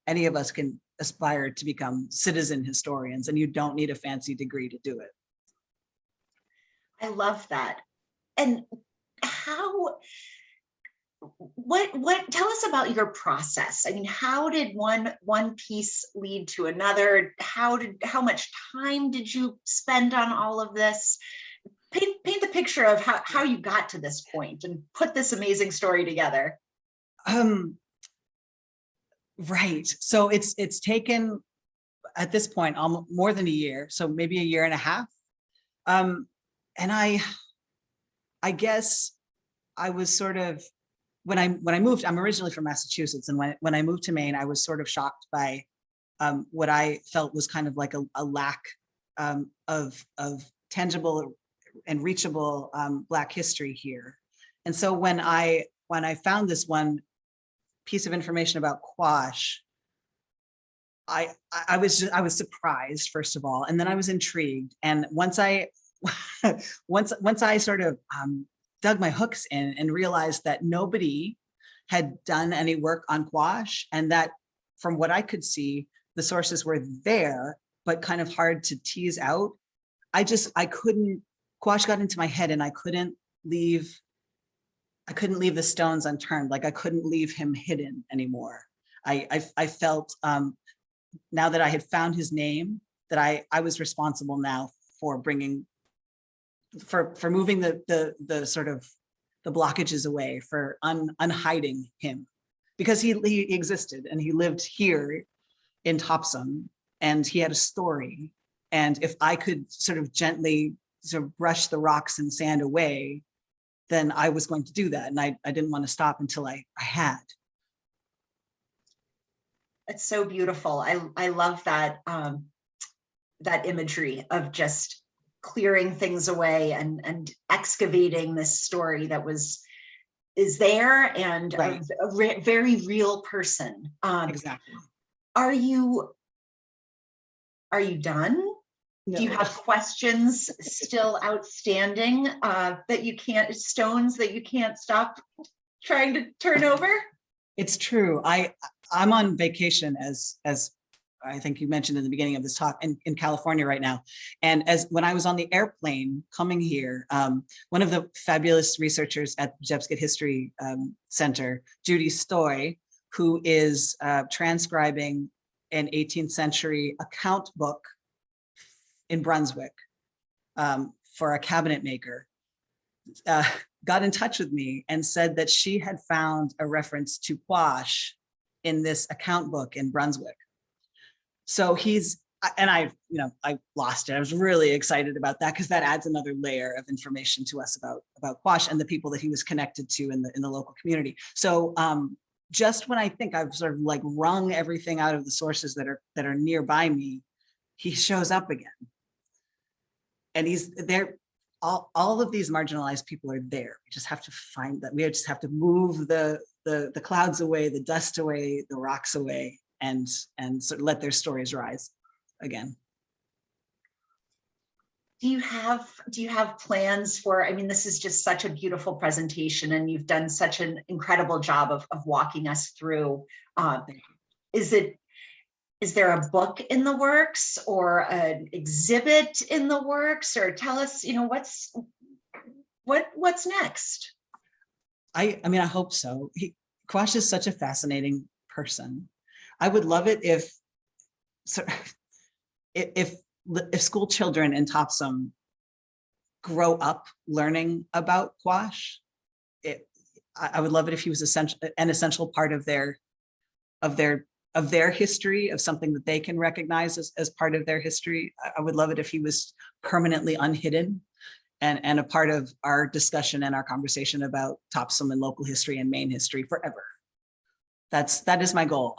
Speaker 2: Any of us can aspire to become citizen historians, and you don't need a fancy degree to do it.
Speaker 1: I love that. And what tell us about your process. I mean, how did one piece lead to another? How much time did you spend on all of this? Paint the picture of how you got to this point and put this amazing story together.
Speaker 2: Right. So it's taken at this point almost more than a year, so maybe a year and a half. And I guess I was sort of, when I moved, I'm originally from Massachusetts, and when I moved to Maine, I was sort of shocked by what I felt was kind of like a lack of tangible and reachable Black history here. And so when I found this one piece of information about Quash, I was surprised, first of all, and then I was intrigued. And once I sort of dug my hooks in and realized that nobody had done any work on Quash, and that from what I could see, the sources were there, but kind of hard to tease out. I couldn't, Quash got into my head, and I couldn't leave the stones unturned. Like I couldn't leave him hidden anymore. I felt now that I had found his name, that I was responsible now for moving the sort of the blockages away, for unhiding him, because he existed and he lived here in Topsham, and he had a story. And if I could sort of gently sort of brush the rocks and sand away, then I was going to do that. And I didn't want to stop until I had.
Speaker 1: It's so beautiful. I love that that imagery of just clearing things away and excavating this story that is there, and right. a very real person.
Speaker 2: Exactly.
Speaker 1: Are you done? No. Do you have questions still outstanding that you can't, stones that you can't stop trying to turn over?
Speaker 2: It's true. I'm on vacation, as I think you mentioned in the beginning of this talk, in California right now. And when I was on the airplane coming here, one of the fabulous researchers at the Jebsgett History Center, Judy Stoy, who is transcribing an 18th century account book in Brunswick for a cabinet maker, got in touch with me and said that she had found a reference to Quash in this account book in Brunswick. So I lost it. I was really excited about that, because that adds another layer of information to us about Quash and the people that he was connected to in the local community. So just when I think I've sort of like wrung everything out of the sources that are nearby me, he shows up again. And he's there. All of these marginalized people are there. We just have to find them. We just have to move the clouds away, the dust away, the rocks away, and sort of let their stories rise. again.
Speaker 1: Do you have plans for, I mean, this is just such a beautiful presentation and you've done such an incredible job of walking us through. Is there a book in the works or an exhibit in the works, or tell us, what's next?
Speaker 2: I mean, I hope so. Quash is such a fascinating person. I would love it if school children in Topsham grow up learning about Quash. I would love it if he was an essential part of their history, of something that they can recognize as part of their history. I would love it if he was permanently unhidden and a part of our discussion and our conversation about Topsham and local history and Maine history forever. That is my goal.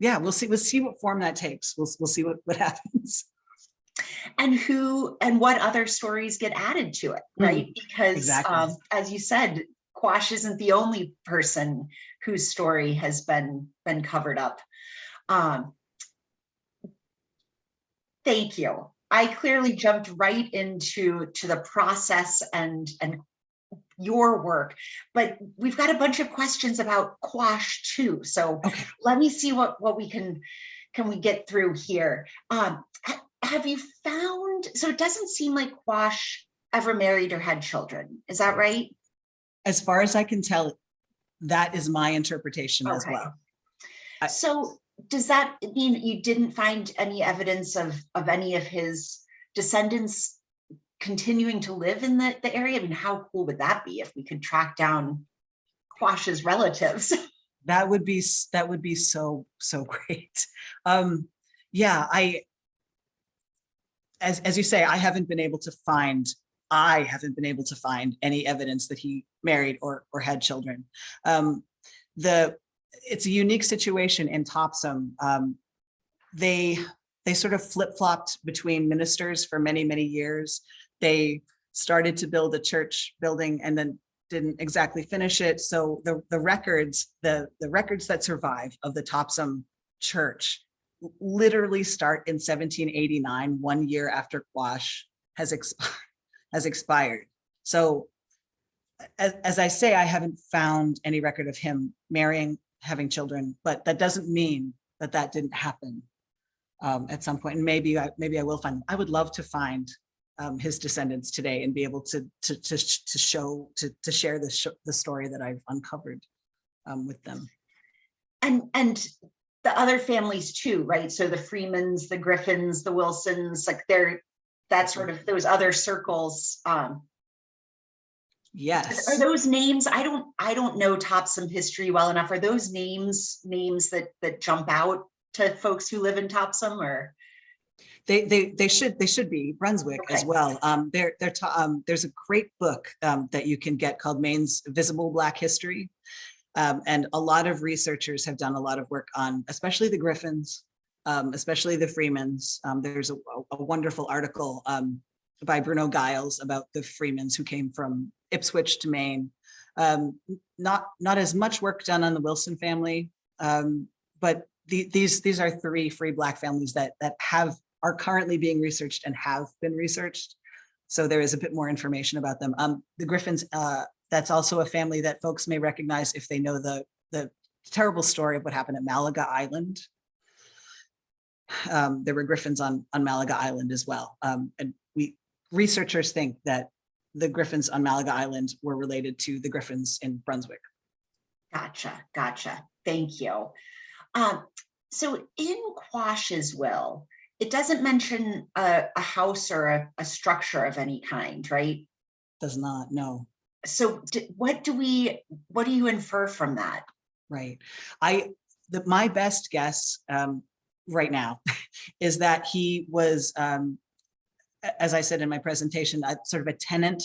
Speaker 2: Yeah, we'll see what form that takes. We'll see what happens.
Speaker 1: And what other stories get added to it, right? Because
Speaker 2: exactly.
Speaker 1: As you said, Quash isn't the only person whose story has been covered up. Thank you. I clearly jumped right into the process and your work, but we've got a bunch of questions about Quash too. So
Speaker 2: okay.
Speaker 1: Let me see what we can we get through here. Have you found, so it doesn't seem like Quash ever married or had children. Is that right?
Speaker 2: As far as I can tell, that is my interpretation as well.
Speaker 1: So does that mean you didn't find any evidence of any of his descendants continuing to live in the area? I mean, how cool would that be if we could track down Quash's relatives?
Speaker 2: That would be so great. Yeah, as you say, I haven't been able to find any evidence that he married or had children. It's a unique situation in Topsham. They sort of flip-flopped between ministers for many years. They started to build a church building and then didn't exactly finish it. So the records that survive of the Topsham church literally start in 1789, 1 year after Quash has expired. So as I say, I haven't found any record of him marrying, having children, but that doesn't mean that didn't happen at some point. And maybe I will find them. I would love to find his descendants today and be able to share the story that I've uncovered with them.
Speaker 1: And the other families too, right? So the Freemans, the Griffins, the Wilsons, like that sort of those other circles.
Speaker 2: Yes.
Speaker 1: Are those names? I don't know Topsham history well enough. Are those names that jump out to folks who live in Topsham, or?
Speaker 2: They should be Brunswick as well. There's a great book that you can get called Maine's Visible Black History. And a lot of researchers have done a lot of work on, especially the Griffins, especially the Freemans. There's a wonderful article by Bruno Giles about the Freemans who came from Ipswich to Maine. Not as much work done on the Wilson family, but these are 3 free Black families that are currently being researched and have been researched. So there is a bit more information about them. The Griffins, that's also a family that folks may recognize if they know the terrible story of what happened at Malaga Island. There were Griffins on Malaga Island as well. And researchers think that the Griffins on Malaga Island were related to the Griffins in Brunswick.
Speaker 1: Gotcha. Thank you. So in Quash's will, it doesn't mention a house or a structure of any kind, right?
Speaker 2: Does not, no.
Speaker 1: So what do you infer from that?
Speaker 2: Right. My best guess right now is that he was, as I said in my presentation, sort of a tenant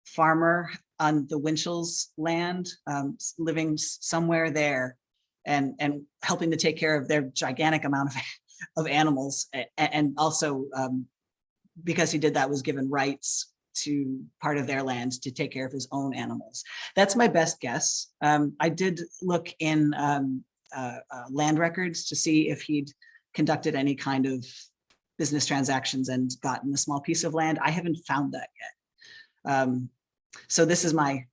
Speaker 2: farmer on the Winchell's land, living somewhere there and helping to take care of their gigantic amount of animals. And also because he did that, was given rights to part of their land to take care of his own animals. That's my best guess. I did look in land records to see if he'd conducted any kind of business transactions and gotten a small piece of land. I haven't found that yet. So this is my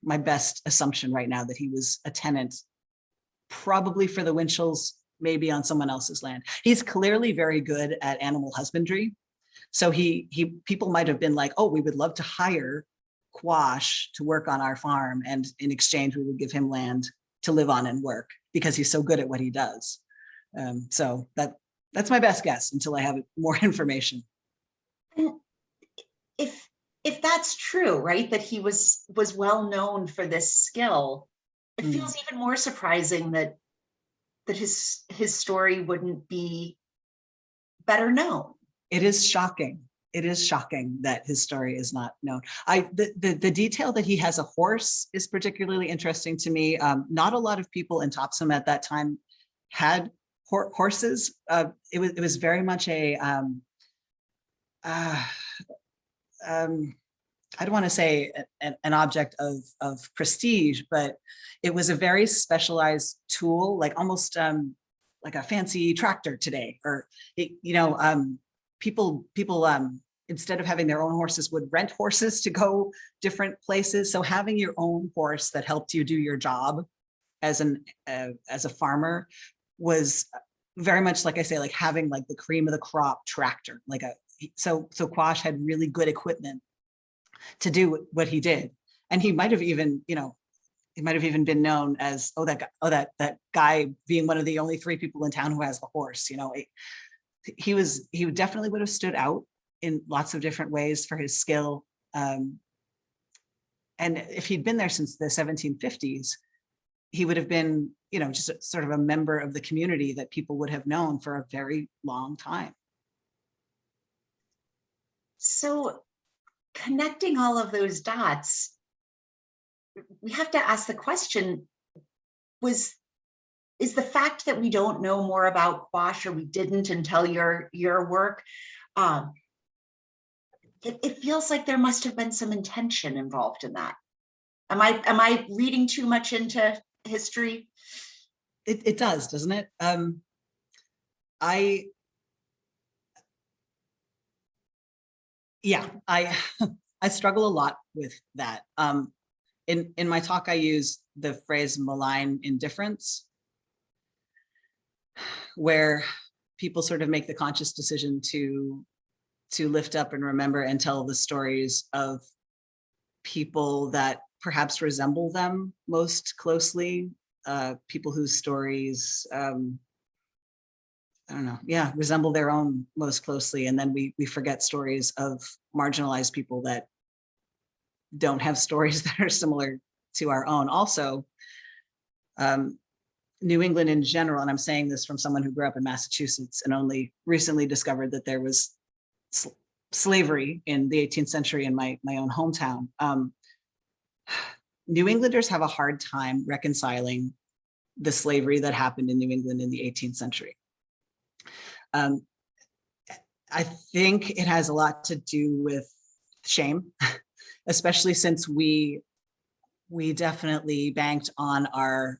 Speaker 2: best assumption right now, that he was a tenant, probably for the Winchells, maybe on someone else's land. He's clearly very good at animal husbandry. So people might have been like, oh, we would love to hire Quash to work on our farm, and in exchange we would give him land to live on and work because he's so good at what he does. So that's my best guess until I have more information.
Speaker 1: And if that's true, right, that he was well known for this skill, it feels even more surprising that his story wouldn't be better known.
Speaker 2: It is shocking. It is shocking that his story is not known. The detail that he has a horse is particularly interesting to me. Not a lot of people in Topsham at that time had horses. It was very much a I don't want to say an object of prestige, but it was a very specialized tool, like almost like a fancy tractor today, or people instead of having their own horses would rent horses to go different places. So having your own horse that helped you do your job as a farmer was very much, like I say, like having like the cream of the crop tractor. So Quash had really good equipment to do what he did, and he might have even been known as that guy being one of the only 3 people in town who has the horse. He definitely would have stood out in lots of different ways for his skill. And if he'd been there since the 1750s, he would have been, just sort of a member of the community that people would have known for a very long time.
Speaker 1: So connecting all of those dots, we have to ask the question, is the fact that we don't know more about Quash, or we didn't until your work, it feels like there must have been some intention involved in that. Am I reading too much into history?
Speaker 2: It does, doesn't it? I struggle a lot with that. In my talk, I use the phrase malign indifference, where people sort of make the conscious decision to lift up and remember and tell the stories of people that perhaps resemble them most closely, people whose stories, resemble their own most closely. And then we forget stories of marginalized people that don't have stories that are similar to our own. Also, New England in general, and I'm saying this from someone who grew up in Massachusetts and only recently discovered that there was slavery in the 18th century in my own hometown. New Englanders have a hard time reconciling the slavery that happened in New England in the 18th century. I think it has a lot to do with shame, especially since we definitely banked on our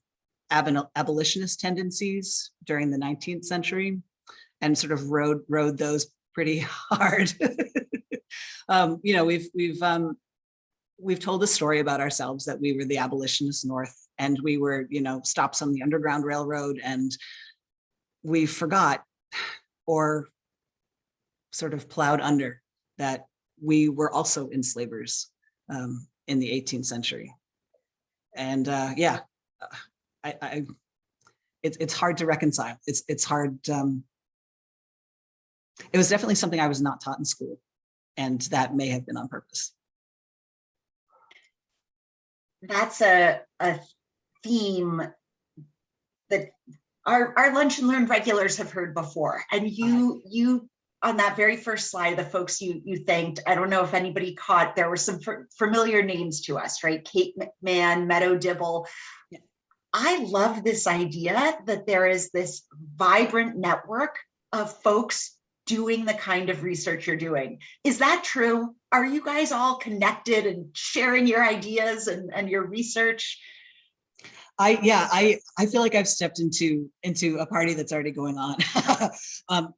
Speaker 2: abolitionist tendencies during the 19th century and sort of rode those pretty hard. We've told a story about ourselves that we were the abolitionist North, and we were, stops on the Underground Railroad, and we forgot or sort of plowed under that we were also enslavers in the 18th century. And it's hard to reconcile. It's hard. It was definitely something I was not taught in school, and that may have been on purpose.
Speaker 1: That's a theme that our Lunch and Learn regulars have heard before. And you on that very first slide, the folks you thanked, I don't know if anybody caught, there were some familiar names to us, right? Kate McMahon, Meadow Dibble. Yeah. I love this idea that there is this vibrant network of folks doing the kind of research you're doing. Is that true? Are you guys all connected and sharing your ideas and your research?
Speaker 2: I feel like I've stepped into a party that's already going on. um,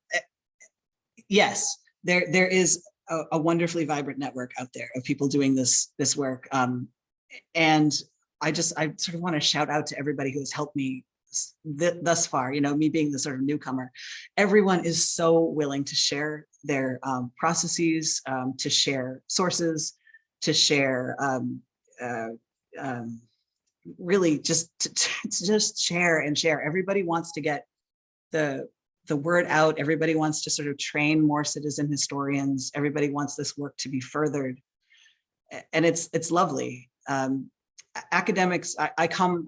Speaker 2: yes, there is a wonderfully vibrant network out there of people doing this work. And I sort of want to shout out to everybody who has helped me thus far, me being the sort of newcomer. Everyone is so willing to share their processes, to share sources, to share really just to just share and share. Everybody wants to get the word out. Everybody wants to sort of train more citizen historians. Everybody wants this work to be furthered, and it's lovely. Academics, I come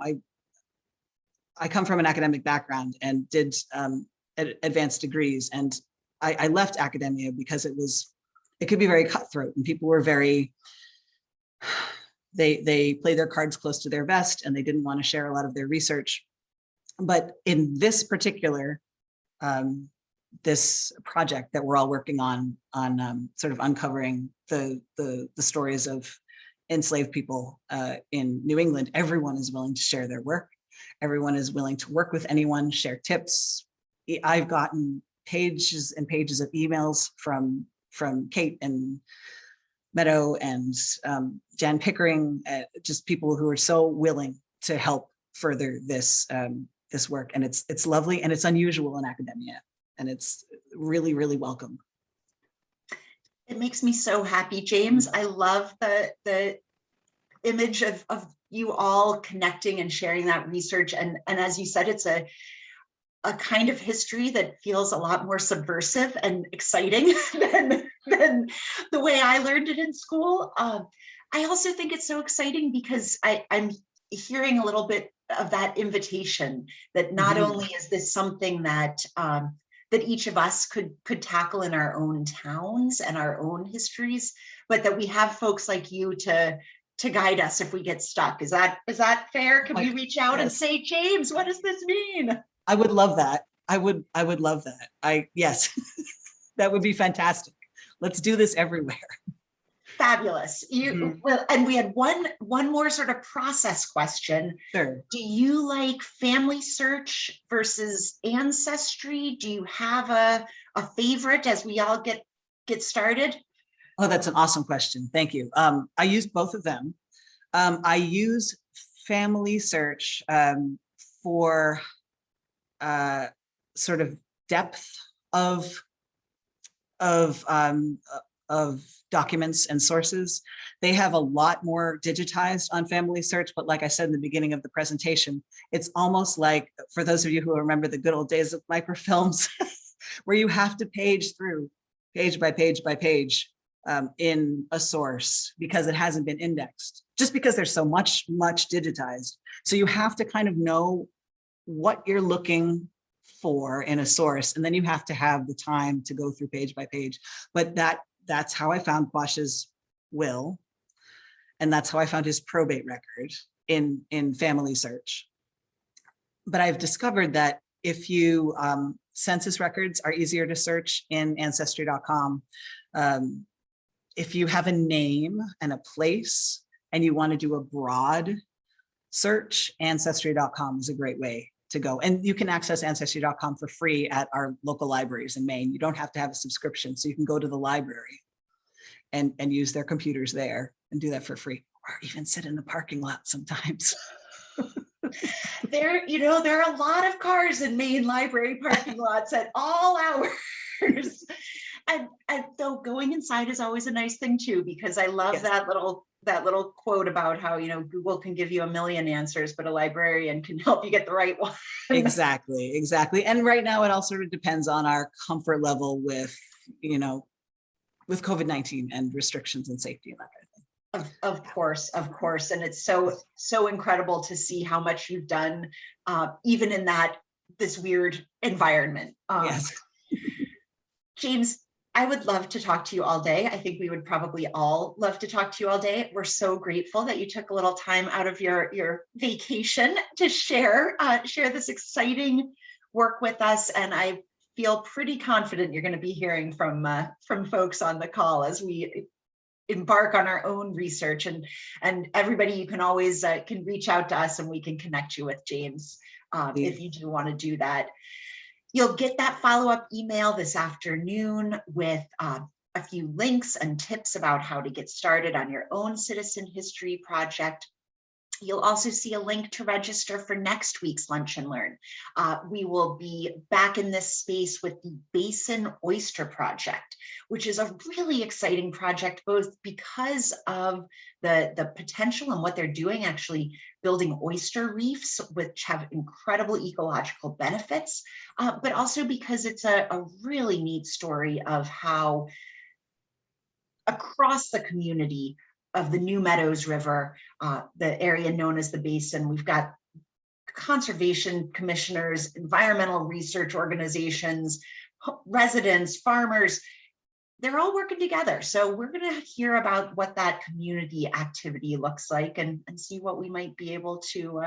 Speaker 2: from an academic background and did advanced degrees, and I left academia because it could be very cutthroat, and people were very, they play their cards close to their vest, and they didn't want to share a lot of their research. But in this particular this project that we're all working on sort of uncovering the stories of enslaved people in New England, everyone is willing to share their work. Everyone is willing to work with anyone, share tips. I've gotten pages and pages of emails from Kate and Meadow and Jan Pickering, just people who are so willing to help further this work. And it's lovely, and it's unusual in academia, and it's really, really welcome.
Speaker 1: It makes me so happy, James. I love the image of you all connecting and sharing that research. And as you said, it's a kind of history that feels a lot more subversive and exciting than the way I learned it in school. I also think it's so exciting because I'm hearing a little bit of that invitation that not only is this something that that each of us could tackle in our own towns and our own histories, but that we have folks like you to guide us if we get stuck. Is that fair? Can we reach out and say, James, what does this mean?
Speaker 2: I would love that. I would love that. Yes, that would be fantastic. Let's do this everywhere.
Speaker 1: Fabulous. Well, and we had one more sort of process question.
Speaker 2: Sure.
Speaker 1: Do you like family search versus ancestry? Do you have a favorite as we all get started?
Speaker 2: Oh, that's an awesome question. Thank you. I use both of them. I use family search for sort of depth of documents and sources. They have a lot more digitized on family search, but like I said in the beginning of the presentation, it's almost like, for those of you who remember the good old days of microfilms, where you have to page through page by page by page in a source because it hasn't been indexed, just because there's so much digitized. So you have to kind of know what you're looking for in a source, and then you have to have the time to go through page by page. But that's how I found Quash's will, and that's how I found his probate record in family search. But I've discovered that if you census records are easier to search in ancestry.com. If you have a name and a place and you want to do a broad search, ancestry.com is a great way to go. And you can access ancestry.com for free at our local libraries in Maine. You don't have to have a subscription, so you can go to the library and use their computers there and do that for free, or even sit in the parking lot sometimes.
Speaker 1: There are a lot of cars in Maine library parking lots at all hours. And though going inside is always a nice thing too, because I love that little quote about how, Google can give you a million answers, but a librarian can help you get the right one.
Speaker 2: Exactly. And right now it all sort of depends on our comfort level with, with COVID-19 and restrictions and safety and that kind of thing.
Speaker 1: Of course. And it's so incredible to see how much you've done, even in this weird environment.
Speaker 2: Yes.
Speaker 1: James, I would love to talk to you all day. I think we would probably all love to talk to you all day. We're so grateful that you took a little time out of your vacation to share this exciting work with us. And I feel pretty confident you're going to be hearing from folks on the call as we embark on our own research. And everybody, you can always can reach out to us and we can connect you with James if you do want to do that. You'll get that follow-up email this afternoon with a few links and tips about how to get started on your own citizen history project. You'll also see a link to register for next week's Lunch and Learn. We will be back in this space with the Basin Oyster Project, which is a really exciting project, both because of the potential and what they're doing, actually building oyster reefs, which have incredible ecological benefits, but also because it's a really neat story of how across the community of the New Meadows River, the area known as the Basin, we've got conservation commissioners, environmental research organizations, residents, farmers, they're all working together. So we're going to hear about what that community activity looks like and see what we might be able to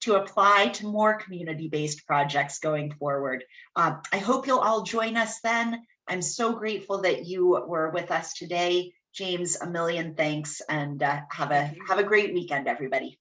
Speaker 1: apply to more community-based projects going forward. I hope you'll all join us then. I'm so grateful that you were with us today. James, a million thanks, and have a great weekend, everybody.